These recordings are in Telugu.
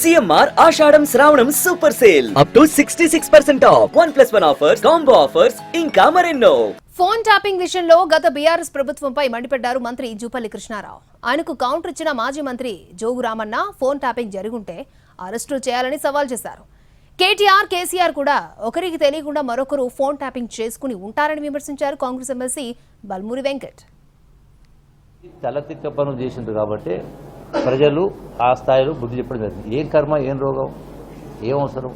సిఎంఆర్ ఆషాఢం శ్రావణం super sale up to 66% of 1+1 offers, combo offers ఇంకా మరెన్నో. ఫోన్ ట్యాపింగ్ విషయంలో గత బీఆర్ఎస్ ప్రభుత్వంపై మండిపడ్డారు మంత్రి జూపల్లి కృష్ణారావు. ఆయనకు కౌంటర్ ఇచ్చిన మాజీ మంత్రి జోగు రామన్న ఫోన్ ట్యాపింగ్ జరుగుంటే అరెస్టు చేయాలని సవాల్ చేశారు. కేటీఆర్, కేసీఆర్ కూడా ఒకరికి తెలియకుండా మరొకరు ఫోన్ ట్యాపింగ్ చేసుకుని ఉంటారని విమర్శించారు కాంగ్రెస్ ఎమ్మెల్సీ బల్మూరి వెంకట్. తలతిక్క పనులు చేసిండ్రు కాబట్టి ప్రజలు ఆ స్థాయిలో బుద్ధి చెప్పడం జరిగింది. ఏం కర్మ, ఏం రోగం, ఏం అవసరం,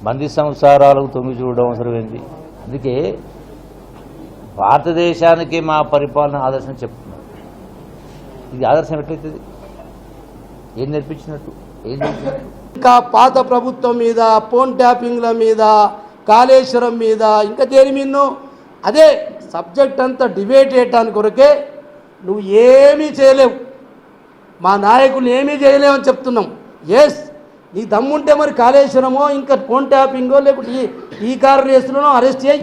మంది సంసారాలకు తొంగి చూడడం అవసరం ఏంది? అందుకే భారతదేశానికి మా పరిపాలన ఆదర్శం చెప్తున్నారు. ఇది ఆదర్శం ఎట్లయితుంది? ఏం నేర్పించినట్టు? ఇంకా పాత ప్రభుత్వం మీద, ఫోన్ ట్యాపింగ్ల మీద, కాళేశ్వరం మీద, ఇంకా దేని మీద అదే సబ్జెక్ట్ అంతా డిబేట్ చేయడానికి కొరకే నువ్వు ఏమీ చేయలేవు, మా నాయకులు ఏమీ చేయలేమని చెప్తున్నాం. ఎస్, నీ దమ్ముంటే మరి కాళేశ్వరమో ఇంకా ఫోన్ ట్యాపింగో లేకుంటే ఈ కారు రేసులోనో అరెస్ట్ చేయి.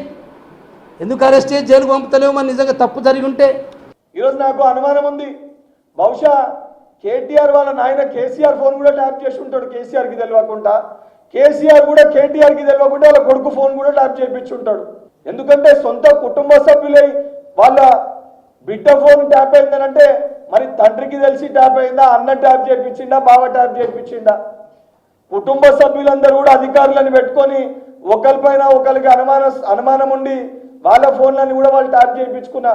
ఎందుకు అరెస్ట్ చేసి జైలుకు పంపుతలేవు? మరి నిజంగా తప్పు జరిగి ఉంటే. ఈరోజు నాకు అనుమానం ఉంది, బహుశా కేటీఆర్ వాళ్ళ నాయన కేసీఆర్ ఫోన్ కూడా ట్యాప్ చేసి ఉంటాడు. కేసీఆర్కి తెలియకుండా, కేసీఆర్ కూడా కేటీఆర్కి తెలియకుండా వాళ్ళ కొడుకు ఫోన్ కూడా ట్యాప్ చేయించి ఉంటాడు. ఎందుకంటే సొంత కుటుంబ సభ్యులై వాళ్ళ బిడ్డ ఫోన్ ట్యాప్ అయిందనంటే మరి తండ్రికి తెలిసి ట్యాప్ అయిందా, అన్న ట్యాప్ చేయించిండా, బావ ట్యాప్ చేయించిండా? కుటుంబ సభ్యులందరూ కూడా అధికారులను పెట్టుకొని ఒకరిపైన ఒకరికి అనుమానం ఉండి వాళ్ళ ఫోన్లని కూడా వాళ్ళు ట్యాప్ చేయించుకున్న